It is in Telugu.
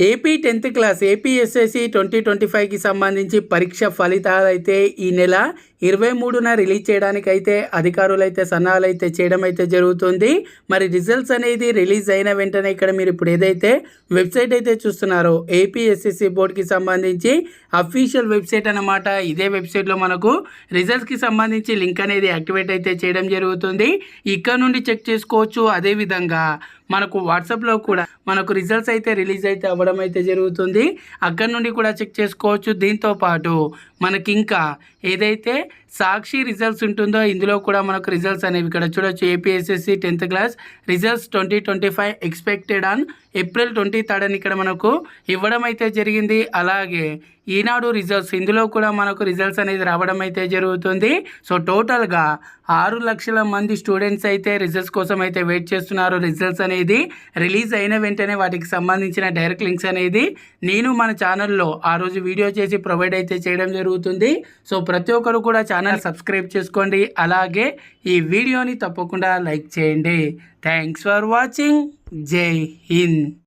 ఏపీ 10th క్లాస్ ఏపీఎస్ఎస్సి 2025కి సంబంధించి పరీక్ష ఫలితాలు అయితే ఈ నెల 23న రిలీజ్ చేయడానికైతే అధికారులు అయితే సన్నాహాలు అయితే చేయడం అయితే జరుగుతుంది. మరి రిజల్ట్స్ అనేది రిలీజ్ అయిన వెంటనే ఇక్కడ మీరు ఇప్పుడు ఏదైతే వెబ్సైట్ అయితే చూస్తున్నారో ఏపీఎస్ఎస్సి బోర్డుకి సంబంధించి అఫీషియల్ వెబ్సైట్ అన్నమాట. ఇదే వెబ్సైట్లో మనకు రిజల్ట్స్కి సంబంధించి లింక్ అనేది యాక్టివేట్ అయితే చేయడం జరుగుతుంది. ఇక్కడ నుండి చెక్ చేసుకోవచ్చు. అదేవిధంగా మనకు వాట్సాప్లో కూడా మనకు రిజల్ట్స్ అయితే రిలీజ్ అయితే అవ్వడం అయితే జరుగుతుంది. అక్కడ నుండి కూడా చెక్ చేసుకోవచ్చు. దీంతో పాటు మనకి ఇంకా ఏదైతే సాక్షి రిజల్ట్స్ ఉంటుందో ఇందులో కూడా మనకు రిజల్ట్స్ అనేవి ఇక్కడ చూడొచ్చు. APSSC 10th class results 2025 expected on April 23rd అని ఇక్కడ మనకు ఇవ్వడం అయితే జరిగింది. అలాగే ఈనాడు రిజల్ట్స్ ఇందులో కూడా మనకు రిజల్ట్స్ అనేది రావడం అయితే జరుగుతుంది. సో టోటల్గా 6 లక్షల మంది స్టూడెంట్స్ అయితే రిజల్ట్స్ కోసం అయితే వెయిట్ చేస్తున్నారు. రిజల్ట్స్ అనేది రిలీజ్ అయిన వెంటనే వాటికి సంబంధించిన డైరెక్ట్ లింక్స్ అనేది నేను మన ఛానల్లో ఆ రోజు వీడియో చేసి ప్రొవైడ్ అయితే చేయడం జరుగుతుంది. సో ప్రతి ఒక్కరు కూడా ఛానల్ సబ్స్క్రైబ్ చేసుకోండి. అలాగే ఈ వీడియోని తప్పకుండా లైక్ చేయండి. Thanks for watching. జై హింద్.